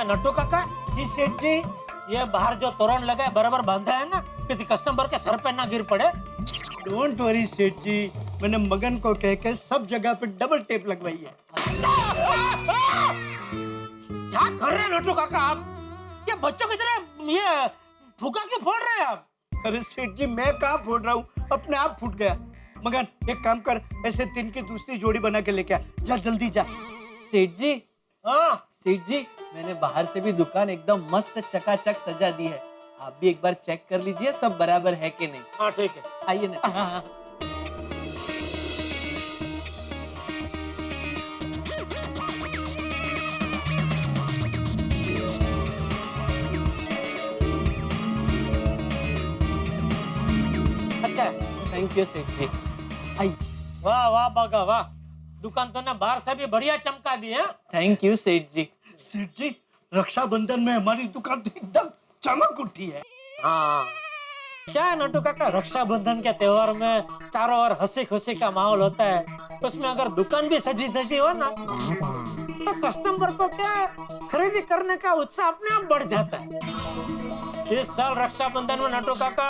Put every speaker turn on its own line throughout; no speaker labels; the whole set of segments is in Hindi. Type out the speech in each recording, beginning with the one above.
नट्टू काका।
जी सेठ जी।
ये बाहर जो तोरण लगा है बराबर बांधा है ना, किसी कस्टमर के सर पे ना गिर पड़े।
डोंट वरी सेठ जी, मैंने मगन को कहकर सब जगह पे डबल टेप लगवाई है।
क्या कर रहे हैं नट्टू काका आप? ये बच्चों की तरह ये फूका क्यों फोड़ रहे हैं आप?
अरे सेठ जी मैं कहाँ फोड़ रहा हूँ, अपने आप फूट गया। मगन एक काम कर, ऐसे 3 की दूसरी जोड़ी बना के लेके आ, जा जल्दी जा।
सेठ जी,
हाँ
सेठ जी, मैंने बाहर से भी दुकान एकदम मस्त चकाचक सजा दी है। आप भी एक बार चेक कर लीजिए सब बराबर है कि नहीं।
हाँ ठीक है।
आइए ना।
अच्छा
थैंक यू सेठ जी। आइए।
वाह वाह बागा वाह, दुकान तो ने बाहर से भी बढ़िया चमका दी है।
थैंक यू सेठ जी।
सेठ जी रक्षाबंधन में हमारी दुकान तो एकदम चमक उठी है।
हाँ क्या है नट्टू काका, रक्षाबंधन के त्योहार में चारों ओर हंसी खुशी का माहौल होता है, उसमें अगर दुकान भी सजी धजी हो ना तो कस्टमर को क्या खरीदी करने का उत्साह अपने आप बढ़ जाता है। इस साल रक्षाबंधन में नट्टू काका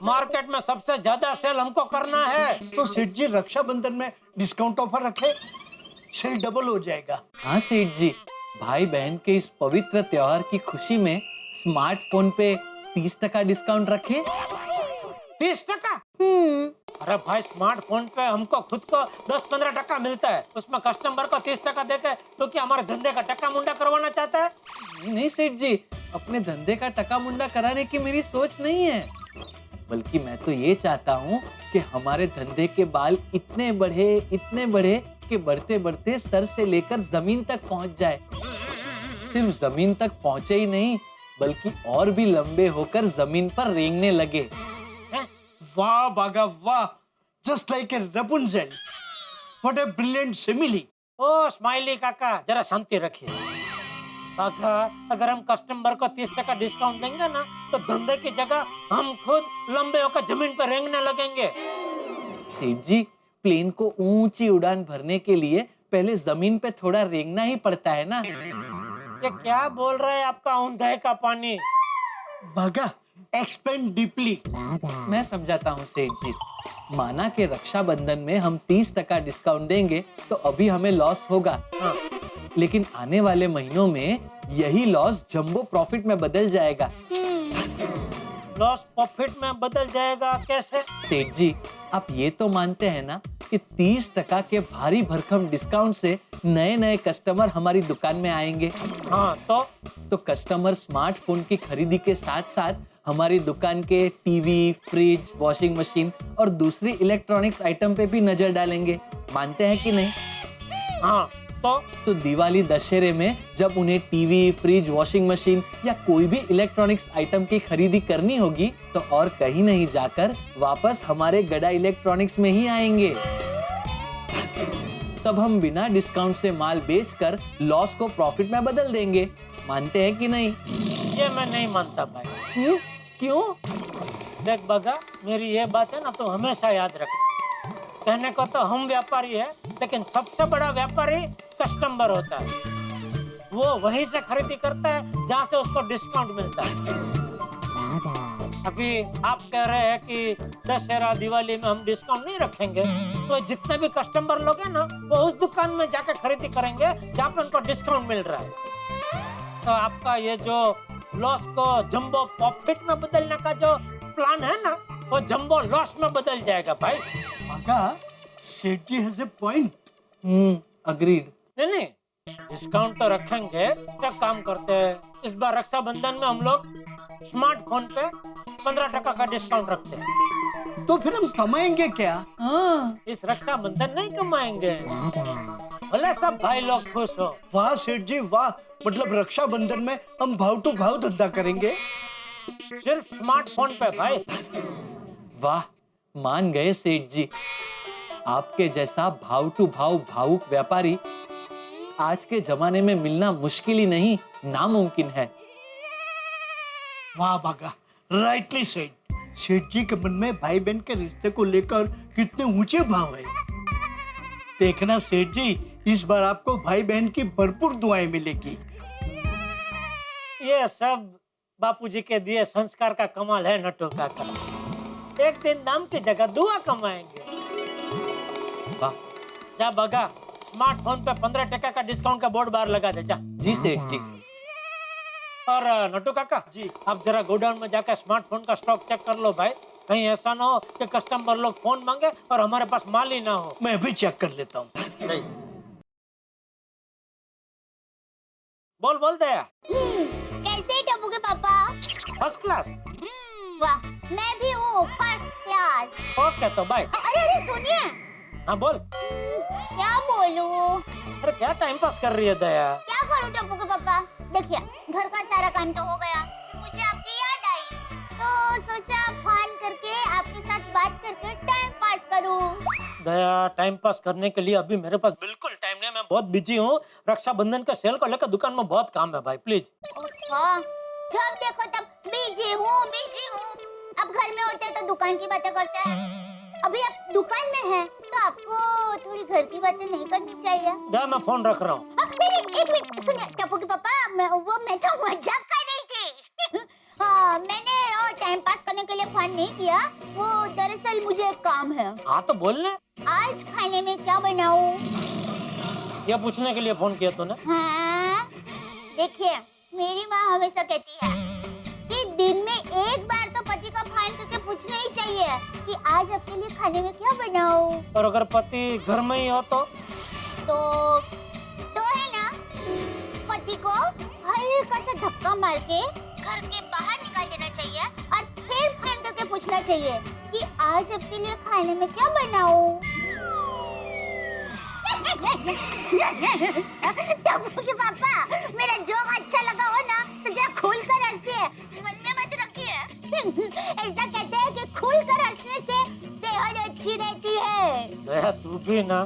मार्केट में सबसे ज्यादा सेल हमको करना है।
तो सेठ जी रक्षाबंधन में डिस्काउंट ऑफर रखे, सेल डबल हो जाएगा।
हाँ सेठ जी, भाई बहन के इस पवित्र त्योहार की खुशी में स्मार्टफोन पे 30% डिस्काउंट रखे।
30%? अरे भाई स्मार्टफोन पे हमको खुद को 10-15% मिलता है, उसमें कस्टमर को 30% देके तो क्या हमारे धंधे का टक्का मुंडा करवाना चाहता है?
नहीं सेठ जी, अपने धंधे का टका मुंडा कराने की मेरी सोच नहीं है, बल्कि मैं तो ये चाहता हूँ कि हमारे धंधे के बाल इतने बढ़े कि बढ़ते बढ़ते सर से लेकर जमीन तक पहुँच जाए। सिर्फ जमीन तक पहुँचे ही नहीं, बल्कि और भी लंबे होकर जमीन पर रेंगने लगे।
वाह बागा वाह, just like a Rapunzel, what a brilliant simile.
Oh Smiley काका जरा शांति रखिए। काका अगर हम कस्टमर को 30% डिस्काउंट देंगे ना तो धंधे की जगह हम खुद लंबे होकर जमीन पर रेंगने लगेंगे।
सेठ जी, प्लेन को ऊंची उड़ान भरने के लिए पहले जमीन पे थोड़ा रेंगना ही पड़ता है ना।
ये क्या बोल रहे हैं आपका औंधे का पानी?
बागा एक्सपेंड डीपली।
मैं समझाता हूँ सेठ जी, माना कि रक्षाबंधन में हम 30% डिस्काउंट देंगे तो अभी हमें लॉस होगा।
हाँ।
लेकिन आने वाले महीनों में यही लॉस जंबो प्रॉफिट में बदल जाएगा।
लॉस प्रॉफिट में बदल जाएगा कैसे?
सेठ जी, आप ये तो मानते हैं ना कि 30% के भारी भरकम डिस्काउंट से नए नए कस्टमर हमारी दुकान में आएंगे।
हाँ
तो कस्टमर स्मार्टफोन की खरीदी के साथ साथ हमारी दुकान के टीवी, फ्रिज, वॉशिंग मशीन और दूसरी इलेक्ट्रॉनिक्स आइटम पे भी नजर डालेंगे। मानते हैं कि नहीं?
हाँ
तो दिवाली दशहरे में जब उन्हें टीवी, फ्रिज, वॉशिंग मशीन या कोई भी इलेक्ट्रॉनिक्स आइटम की खरीदी करनी होगी तो और कहीं नहीं जाकर वापस हमारे गड़ा इलेक्ट्रॉनिक्स में ही आएंगे। तब हम बिना डिस्काउंट से माल बेचकर लॉस को प्रॉफिट में बदल देंगे। मानते हैं कि नहीं?
ये मैं नहीं मानता भाई।
क्यों?
देख बगा, मेरी ये बात है ना तो हमेशा याद रख। कहने को तो हम व्यापारी है, लेकिन सबसे बड़ा व्यापारी कस्टमर होता है। वो वहीं से खरीदी करता है जहाँ से उसको डिस्काउंट मिलता है। अभी आप कह रहे हैं कि दशहरा दिवाली में हम डिस्काउंट नहीं रखेंगे, तो जितने भी कस्टमर लोग हैं ना वो उस दुकान में जाकर खरीदी करेंगे जहाँ पे उनको डिस्काउंट मिल रहा है। तो आपका ये जो लॉस को जंबो प्रॉफिट में बदलने का जो प्लान है ना वो जंबो लॉस में बदल जाएगा भाई।
बागा सेठ जी हैज ए पॉइंट।
अग्रीड।
नहीं डिस्काउंट तो रखेंगे। क्या काम करते हैं, इस बार रक्षाबंधन में हम लोग स्मार्टफोन पे 15% का डिस्काउंट रखते हैं।
तो फिर हम कमाएंगे क्या?
इस रक्षाबंधन नहीं कमाएंगे, भले सब भाई लोग खुश हो।
वाह सेठ जी वाह, मतलब रक्षाबंधन में हम भाव टू भाव धंधा करेंगे,
सिर्फ स्मार्टफोन पे भाई।
वाह, मान गए सेठ जी। आपके जैसा भाव टू भाव भावुक व्यापारी आज के जमाने में मिलना मुश्किल ही नहीं, नामुमकिन है।
वाह बागा, राइटली सेठ। सेठ जी के मन में भाई बहन के रिश्ते को लेकर कितने ऊंचे भाव है। देखना सेठ जी, इस बार आपको भाई बहन की भरपूर दुआएं मिलेगी।
ये सब बापूजी के दिए संस्कार का कमाल है नटू काका। एक दिन नाम की जगह दुआ कमाएंगे।
वाह।
जा बगा, स्मार्टफोन पे 15% का डिस्काउंट का बोर्ड बाहर लगा दे जा।
जी सेठ जी।
और नटू काका
जी।
आप जरा गोडाउन में जाकर स्मार्टफोन का स्टॉक चेक कर लो भाई। कहीं ऐसा ना हो कि कस्टमर लोग फोन मांगे और हमारे पास माल ही ना हो।
मैं भी चेक कर लेता हूँ।
नहीं। बोल बोल दया।
कैसे टप्पू के पापा?
First class.
वाह, मैं भी हूँ फर्स्ट क्लास।
ओके तो बाय।
अरे अरे सुनिए।
हाँ बोल।
क्या बोलूं?
अरे क्या टाइम पास कर रही है दया?
क्या करूं टप्पू के पापा? देखिए, घर का सारा काम तो हो गया, मुझे आपकी याद आई, तो सोचा फोन करके आपके साथ बात करके टाइम पास करूं।
दया, टाइम पास करने के लिए अभी मेरे पास बिल्कुल टाइम नहीं। मैं बहुत बिजी हूँ। रक्षाबंधन का सेल को लेकर दुकान में बहुत काम है भाई, प्लीज।
हाँ, जब देखो तब बिजी हूँ बिजी हूँ। अब घर में होते तो दुकान की बातें करते हैं। अभी आप दुकान में हैं, तो आपको थोड़ी घर की बातें नहीं करनी चाहिए।
दया, मैं फोन रख रहा हूँ।
एक मिनट सुनिए टप्पू के पापा, मैं तो मजाक कर रही थी। हाँ, मैंने टाइम पास करने के लिए फोन नहीं किया, वो दरअसल मुझे एक काम है।
हाँ तो बोल ले।
आज खाने में क्या बनाऊं?
ये पूछने के लिए फोन किया तूने?
हाँ, देखिए मेरी माँ हमेशा कहती है कि दिन में एक बार तो पति का फोन करके पूछना ही चाहिए कि आज आपके लिए खाने में क्या बनाऊं।
और अगर पति घर में ही हो तो
है ना, पति को हल्का सा धक्का मार के घर के बाहर निकाल देना चाहिए और फिर फोन करके पूछना चाहिए कि आज आपके लिए खाने में क्या बनाऊं। टप्पू के पापा, मेरा जोक अच्छा लगा हो ना तो जरा खुल कर हंसिए, मन में मत रखिए। ऐसा कहते हैं कि खुल कर हंसने से सेहत अच्छी रहती है।
दया, तू भी ना।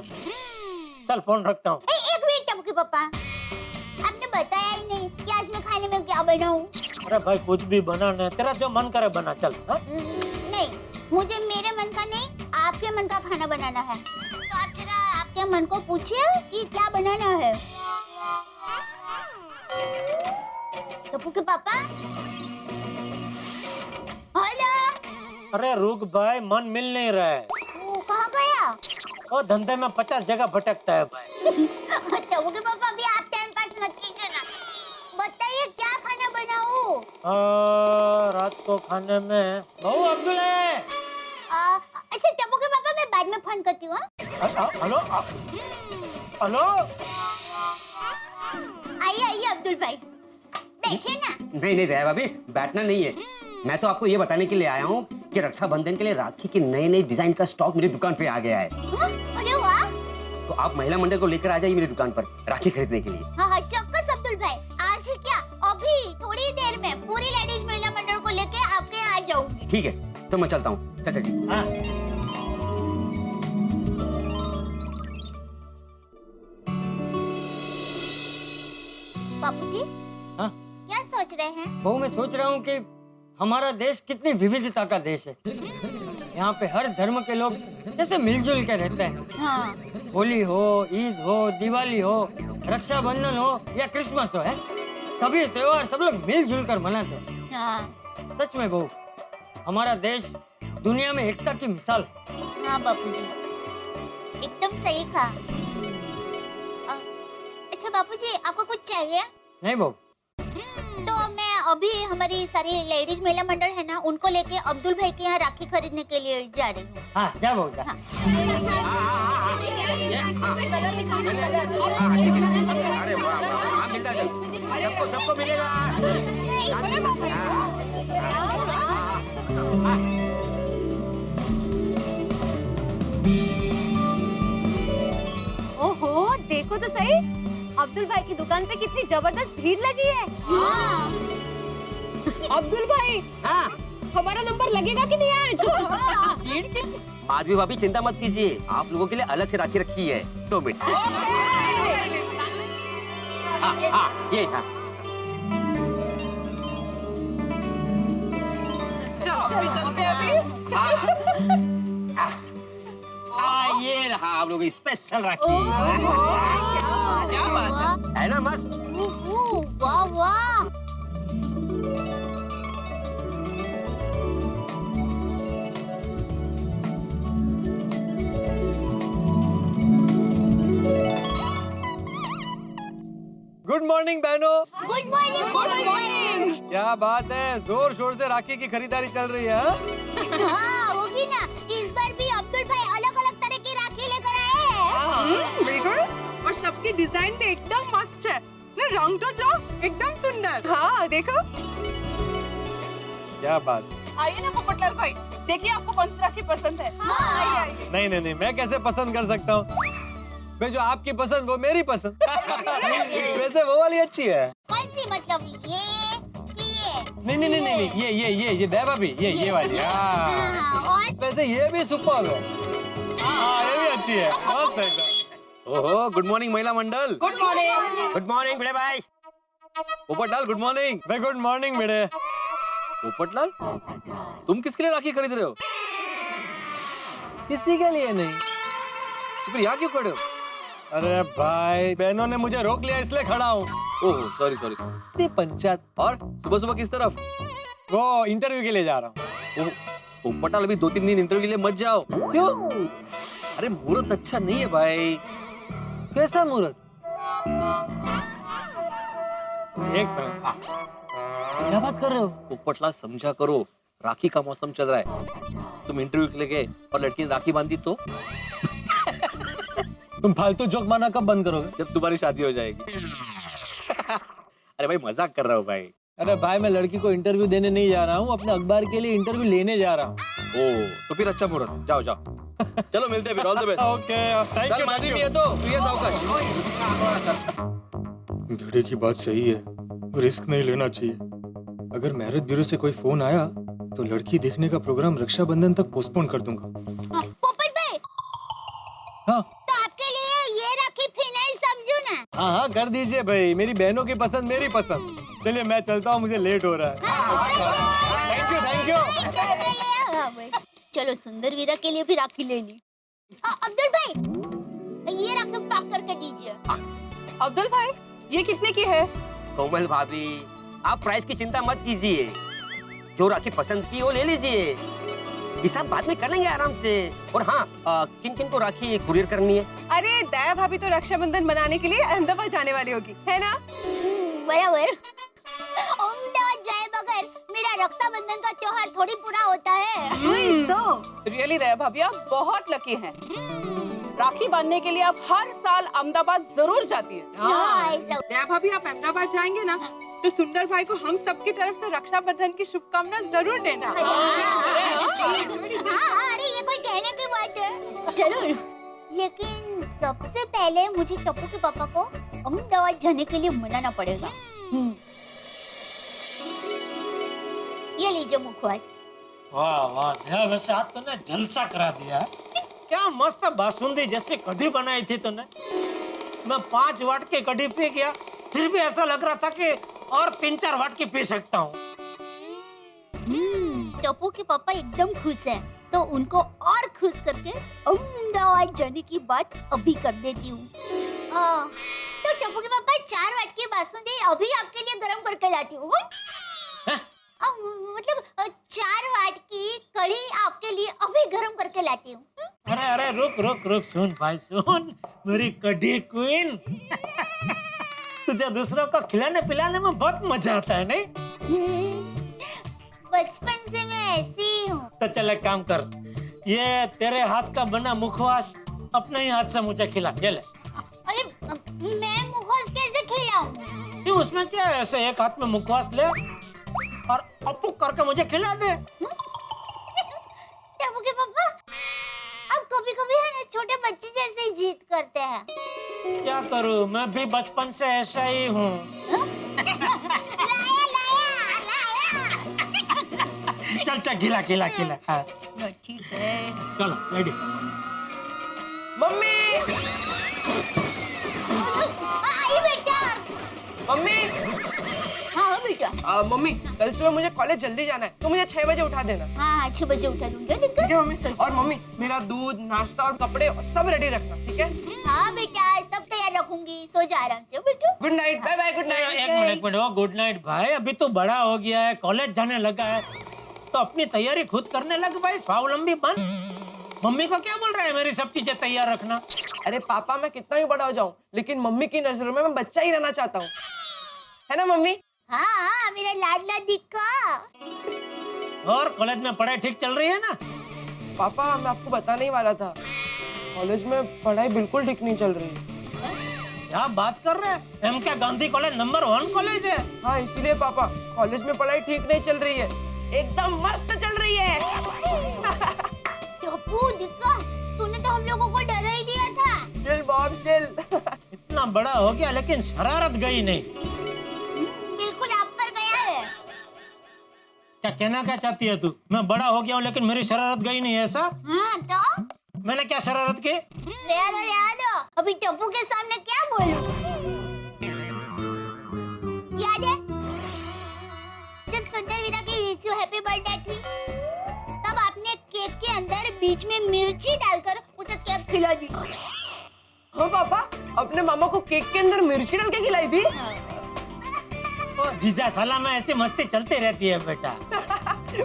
चल फोन रखता हूँ।
एक मिनट टप्पू के पापा, आपने बताया ही नहीं कि आज मैं खाने में क्या बनाऊं।
अरे भाई, कुछ भी बनाना है, तेरा जो मन करे बना। चल। हाँ?
नहीं, मुझे मेरे मन का नहीं, आपके मन का खाना बनाना है। तो आप जरा आपके मन को पूछिए कि क्या बनाना है। टप्पू के पापा, हेलो।
अरे रुक भाई, मन मिल नहीं रहा है।
वो कहाँ गया?
वो धंधे में 50 जगह भटकता है भाई।
टप्पू के पापा, भी आप टाइम पास मत कीजिए ना। बताइए क्या खाना बनाऊं?
रात को खाने में बहू अब्दुल है।
अच्छा टप्पू के पापा, मैं बाद में फोन करती हूँ।
Hello hello.
आइए आइए अब्दुल भाई, बैठे ना।
नहीं नहीं दया भाभी, बैठना नहीं है। मैं तो आपको ये बताने के लिए आया हूँ कि रक्षाबंधन के लिए राखी के नए नए डिजाइन का स्टॉक मेरी दुकान पे आ गया है।
अरे वाह।
तो आप महिला मंडल को लेकर आ जाइए मेरी दुकान पर राखी खरीदने के लिए।
हाँ चौक्कस अब्दुल भाई, आज ही क्या अभी थोड़ी देर में पूरी लेडीज महिला मंडल को लेके आपके यहाँ आ जाऊंगी।
ठीक है, तो मैं चलता हूँ चाचा जी।
हाँ।
बापूजी,
हाँ?
क्या सोच रहे हैं?
वो मैं सोच रहा हूँ कि हमारा देश कितनी विविधता का देश है। यहाँ पे हर धर्म के लोग जैसे मिलजुल के रहते हैं।
हाँ।
होली हो, ईद हो, दिवाली हो, रक्षाबंधन हो या क्रिसमस हो, है सभी त्योहार सब लोग मिलजुल कर मनाते हैं।
हाँ।
सच में बहू, हमारा देश दुनिया में एकता की मिसाल है।
हाँ बापूजी, एकदम सही कहा। अच्छा बापूजी, आपको कुछ चाहिए?
नहीं बहू।
तो मैं अभी हमारी सारी लेडीज महिला मंडल है ना, उनको लेके अब्दुल भाई के यहाँ राखी खरीदने के लिए जा रही हूँ।
हाँ जा बहू जा।
हाँ।
अरे वाह वाह, मिलता सबको सबको मिलेगा।
ओहो, देखो तो सही, अब्दुल भाई की दुकान पे कितनी जबरदस्त भीड़ लगी है।
हाँ।
अब्दुल भाई,
हाँ
हमारा नंबर लगेगा कि नहीं आज?
माधवी भाभी चिंता मत कीजिए, आप लोगों के लिए अलग से राखी रखी है। 2 मिनट। ये हाँ। ये रहा आप लोगों की स्पेशल राखी।
क्या बात है
ना मस्त?
वाह वाह,
गुड मॉर्निंग बहनों।
Good morning, good morning.
क्या बात है, जोर शोर से राखी की खरीदारी चल रही है हाँ?
हाँ होगी ना, इस बार भी अब्दुल भाई अलग अलग तरह की राखी लेकर आए हैं।
बिल्कुल, और सबकी डिजाइन भी एकदम मस्त है ना, रंग तो जो एकदम सुंदर। हाँ देखो।
क्या बात।
आइए ना पोपटलाल भाई, देखिए आपको कौन सी राखी पसंद है। आइए आइए।
नहीं, मैं कैसे पसंद कर सकता हूँ? मैं जो आपकी पसंद वो मेरी पसंद। वैसे वो वाली अच्छी है।
कौन सी, मतलब ये कि ये?
नहीं, ये दया भाभी, ये वाली। हाँ।
और
वैसे ये भी सुपर्ब है। हाँ, ये भी अच्छी है, मस्त है एकदम। ओहो, गुड मॉर्निंग महिला मंडल।
Good morning.
गुड मॉर्निंग बड़े भाई।
Popatlal good morning. भाई गुड मॉर्निंग बेटे। पोपटलाल, तुम किसके लिए राखी खरीद रहे हो? किसी के लिए नहीं। तो फिर यहाँ क्यों खड़े हो? अरे भाई, बहनों ने मुझे रोक लिया इसलिए खड़ा हूँ। Oh sorry. पंचायत। और सुबह सुबह किस तरफ? वो इंटरव्यू के लिए जा रहा हूँ। पोपटलाल, अभी 2-3 दिन इंटरव्यू के लिए मत जाओ। क्यों? अरे मुहूर्त अच्छा नहीं है भाई। कैसा मुहूर्त? एक मिनट, क्या बात कर रहे हो? पोपटलाल समझा करो, राखी का मौसम चल रहा है। तुम इंटरव्यू के लिए गए और लड़की ने राखी बांधी तो? तुम फालतू जोक मारना कब बंद करोगे? जब तुम्हारी शादी हो जाएगी। अरे भाई मजाक कर रहा हूँ भाई। अरे भाई, मैं लड़की को इंटरव्यू देने नहीं जा रहा हूँ, अपने अखबार के लिए इंटरव्यू लेने जा रहा हूँ। ओह, तो फिर अच्छा मुहूर्त, जाओ। चलो मिलते हैं फिर, ऑल द बेस्ट। ओके, चल माजी भी है तो ये सावकाश।
भिड़े की बात सही है, रिस्क नहीं लेना चाहिए। अगर मैरिज ब्यूरो से कोई फोन आया तो लड़की देखने का प्रोग्राम रक्षाबंधन तक पोस्टपोन कर दूंगा।
पोपट भाई,
हाँ
तो आपके लिए ये राखी फाइनल समझू ना?
हाँ, कर दीजिए भाई, मेरी बहनों की पसंद मेरी पसंद। चलिए मैं चलता हूँ, मुझे लेट हो रहा है। Thank you.
चलो सुंदर वीरा के लिए भी राखी ले ली। अब्दुल भाई, ये राखी पैक करके दीजिए।
अब्दुल भाई, ये कितने की है?
कोमल भाभी, आप प्राइस की चिंता मत कीजिए। जो राखी पसंद की वो ले लीजिए, हिसाब बाद में कर लेंगे आराम से। और हाँ, किन किन को राखी कुरियर करनी है?
अरे दया भाभी तो रक्षाबंधन मनाने के लिए अहमदाबाद जाने वाली होगी, है ना?
बराबर। अहमदाबाद जाए बगैर मेरा रक्षाबंधन का त्योहार थोड़ी पूरा होता है।
तो रियली दया भाभी, आप बहुत लकी हैं। राखी बांधने के लिए आप हर साल अहमदाबाद जरूर जाती है। दया भाभी, आप अहमदाबाद जाएंगे ना, तो सुंदर भाई को हम सबकी तरफ से रक्षाबंधन की शुभकामनाएं जरूर देना।
अरे ये कोई कहने की बात है? जरूर, लेकिन सबसे पहले मुझे टप्पू के पापा को अहमदाबाद जाने के लिए मनाना पड़ेगा। ये लीजिए मुखवास।
वाह वाह, दया, वैसे आज तूने जलसा करा दिया। क्या मस्त बासुंदी जैसी कढ़ी बनाई थी तूने। मैं 5 वाट की कढ़ी पी गया, फिर भी ऐसा लग रहा था कि और 3-4 वाट की पी सकता हूँ।
टप्पू के पापा एकदम खुश हैं, तो उनको और खुश करके अहमदाबाद जाने की बात अभी कर देती हूँ। तो टप्पू के पापा 4 वाट की बासुंदी अभी आपके लिए गरम करके लाती हूँ। मतलब 4 वाट की कढ़ी आपके लिए अभी गरम करके लाती हूँ।
अरे रुक, सुन भाई सुन, मेरी कढ़ी क्वीन। तुझे दूसरों को खिलाने पिलाने में बहुत मजा आता है, नहीं?
बचपन से मैं ऐसी ही हूँ।
तो चल एक काम कर, ये तेरे हाथ का बना मुखवास अपने ही हाथ से मुझे खिला। ये ले।
अरे मैं मुखवास कैसे खिलाऊं?
क्यों, उसमें क्या है? ऐसे एक हाथ में मुखवास ले और अपुक करके मुझे खिला दे।
टप्पू के पापा, आप कभी-कभी है ना छोटे बच्चे जैसे ही जिद करते हैं।
क्या करूं, मैं भी बचपन से ऐसा ही हूँ। चल खिला। हाँ।
ठीक है।
चलो रेडी।
मम्मी,
आई बेटा।
मम्मी,
हाँ बेटा।
मम्मी, कल सुबह मुझे कॉलेज जल्दी जाना है, तो मुझे 6 बजे उठा देना।
हाँ 6 बजे उठा दूंगा।
ठीक है मम्मी। और मम्मी, मेरा दूध, नाश्ता और कपड़े सब रेडी रखना, ठीक है?
हाँ बेटा, सब तैयार रखूंगी। सो जा आराम से बेटा।
Good night, bye bye, good night.
एक मिनट। ओ गुड नाइट भाई, अभी तो बड़ा हो गया है, कॉलेज जाने लगा है, तो अपनी तैयारी खुद करने लग भाई, स्वावलंबी बन। मम्मी को क्या बोल रहा है मेरी सब चीजें तैयार रखना?
अरे पापा, मैं कितना ही बड़ा हो जाऊं, लेकिन मम्मी की नजरों में मैं बच्चा ही रहना चाहता हूँ। है ना मम्मी?
हाँ मेरा लाडला दिक्का।
और कॉलेज में पढ़ाई ठीक चल रही है ना?
पापा मैं आपको बताने ही वाला था, कॉलेज में पढ़ाई बिल्कुल ठीक नहीं चल रही।
क्या बात कर रहे हैं? एम क्या गांधी कॉलेज नंबर 1 कॉलेज है?
हाँ इसीलिए पापा कॉलेज में पढ़ाई ठीक नहीं चल रही है, एकदम मस्त चल रही है।
टप्पू दिक्का, तूने तो हम लोगों को डरा ही दिया था।
Chill Bob chill.
इतना बड़ा हो गया लेकिन शरारत गई नहीं।
बिल्कुल आप पर गया है।
क्या कहना क्या चाहती है तू? मैं बड़ा हो गया हूँ लेकिन मेरी शरारत गई नहीं, ऐसा?
हाँ तो
मैंने क्या शरारत की?
रहने दो, अभी टप्पू के सामने क्या बोलूं? याद है जब सुंदर वीरा की विश यू हैप्पी बर्थडे थी, तब आपने केक के अंदर बीच में मिर्ची डालकर उसे केक खिला दी।
हाँ पापा, अपने मामा को केक के अंदर मिर्ची डाल के खिलाई थी।
ओ जीजा साला में ऐसी मस्ती चलती रहती है बेटा।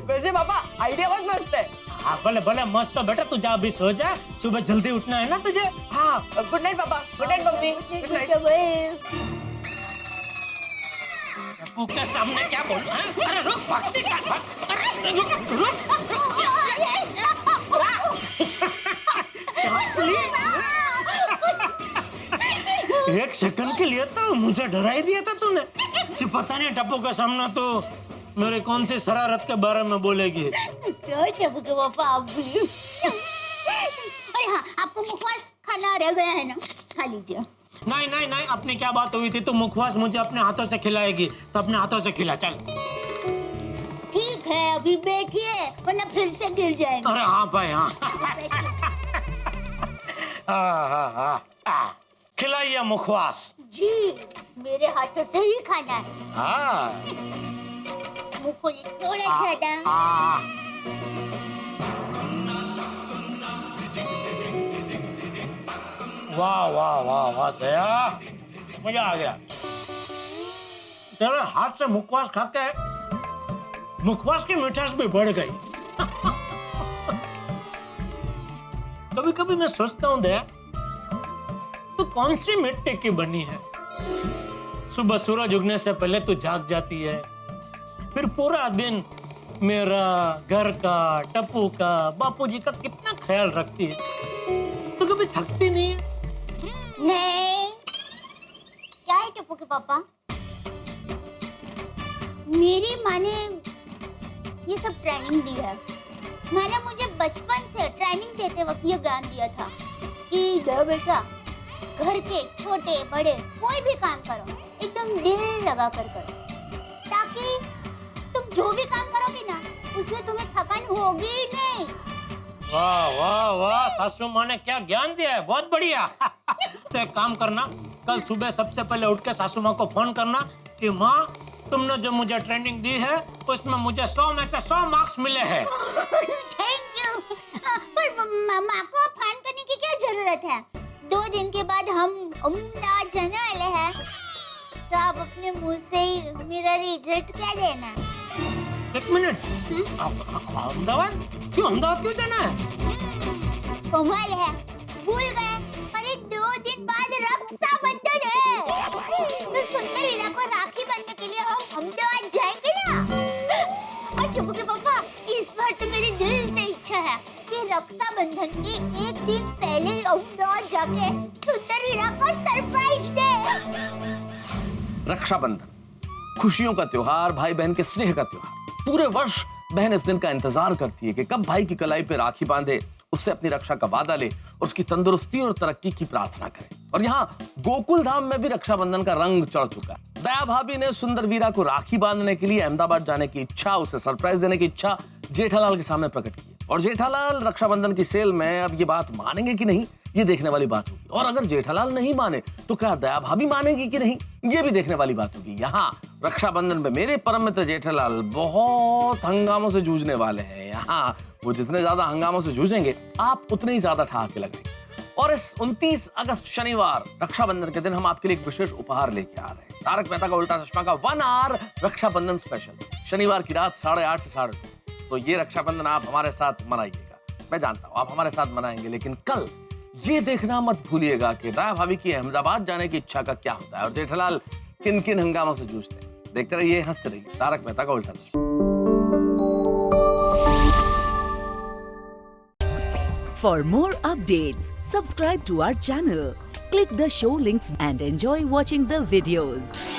वैसे पापा आइडिया बहुत मस्त है।
हाँ भले भले मस्त तो बेटा, तू जा अभी सो जा, सुबह जल्दी उठना है ना तुझे।
हाँ गुड नाइट पापा, good night mummy, good night.
Tappu के सामने क्या बोल रहा है? अरे रुक, भागती क्या? अरे रुक। एक सेकंड के लिए तो मुझे डरा ही दिया था तूने कि पता नहीं टप्पू के सामने तो मेरे कौन सी शरारत के बारे में बोलेगी।
क्या टप्पू के पापा आप भी? अरे हाँ, आपको मुखवास खाना रह गया है ना, खा लीजिए।
नहीं नहीं नहीं, अपनी क्या बात हुई थी? तू मुखवास मुझे अपने हाथों से खिलाएगी तो अपने हाथों से खिला। चल
ठीक है, अभी बैठिए वरना फिर से गिर जाएंगे।
अरे हाँ भाई हाँ। खिलाइए मुखवास।
जी, मेरे हाथों से ही खाना है।
हाँ।
मुँह को थोड़ा ज्यादा।
वाह वाह वाह वाह दया, मजा आ गया। तेरे हाथ से मुखवास खा के मुखवास की मिठास भी बढ़ गई। कभी कभी मैं सोचता हूँ दया, तू कौन सी मिट्टी की बनी है? सुबह सूरज उगने से पहले तू जाग जाती है, फिर पूरा दिन मेरा, घर का, टप्पू का, बापूजी का कितना ख्याल रखती है। तो कभी थकती नहीं है?
नहीं। क्या है टप्पू के पापा? मेरी माँ ने ये सब ट्रेनिंग दी है। मैंने मुझे बचपन से ट्रेनिंग देते वक्त ये ज्ञान दिया था कि बेटा, घर के छोटे बड़े कोई भी काम करो एकदम दिल लगा कर करो, ताकि तुम जो भी काम करोगे ना उसमें तुम्हें थकान होगी ही नहीं।
वाह वाह वाह, सासू माँ ने क्या ज्ञान दिया है, बहुत बढ़िया। तो एक काम करना, कल सुबह सबसे पहले उठ के सासू माँ को फोन करना कि माँ, तुमने जो मुझे ट्रेनिंग दी है उसमें मुझे 100 में से 100 मार्क्स मिले हैं।
Thank you. पर माँ को फोन करने की क्या जरूरत है? 2 दिन के बाद हम अहमदाबाद जाने वाले हैं, तो आप अपने मुंह से ही मेरा रिजल्ट क्या देना।
एक मिनट, अहमदाबाद क्यों? अहमदाबाद क्यों जाना है?
कमाल है, भूल गए? अरे 2 दिन बाद रक्षाबंधन है, तो सुंदर वीरा को राखी बांधने के लिए हम अहमदाबाद जाएंगे ना। और टप्पू के पापा, इस बार तो मेरे दिल से इच्छा है कि रक्षाबंधन के 1 दिन पहले अहमदाबाद जाके सुंदर वीरा को सरप्राइज दे।
रक्षाबंधन, खुशियों का त्योहार, भाई बहन के स्नेह का त्योहार। पूरे वर्ष बहन इस दिन का इंतजार करती है कि कब भाई की कलाई पे राखी बांधे, उससे अपनी रक्षा का वादा ले और उसकी तंदुरुस्ती और तरक्की की प्रार्थना करे। और यहाँ गोकुल धाम में भी रक्षाबंधन का रंग चढ़ चुका है। दया भाभी ने सुंदर वीरा को राखी बांधने के लिए अहमदाबाद जाने की इच्छा, उसे सरप्राइज देने की इच्छा जेठालाल के सामने प्रकट की। और जेठालाल रक्षाबंधन की सेल में अब ये बात मानेंगे कि नहीं, ये देखने वाली बात होगी। और अगर जेठालाल नहीं माने तो क्या दया भाभी मानेगी कि नहीं, ये भी देखने वाली बात होगी। यहाँ रक्षाबंधन में मेरे परम मित्र जेठालाल बहुत हंगामों से जूझने वाले हैं। यहाँ वो जितने ज्यादा हंगामों से जूझेंगे, आप उतने ही ज्यादा ठहाके लगेंगे। और इस 29 अगस्त शनिवार रक्षाबंधन के दिन हम आपके लिए एक विशेष उपहार लेके आ रहे हैं। तारक मेहता का उल्टा चश्मा का 1 आवर रक्षाबंधन स्पेशल, शनिवार की रात 8:30 से 9:30। तो ये रक्षाबंधन आप हमारे साथ मनाइएगा। मैं जानता हूँ आप हमारे साथ मनाएंगे, लेकिन कल ये देखना मत भूलिएगा कि दया भाभी की अहमदाबाद जाने की इच्छा का क्या होता है और जेठालाल
किन किन हंगामा से जूझते हैं। देखते रहिए, हंसते रहिए। तारक मेहता का उल्टा चश्मा।
For more updates, subscribe to our channel, click the show links and enjoy watching the videos.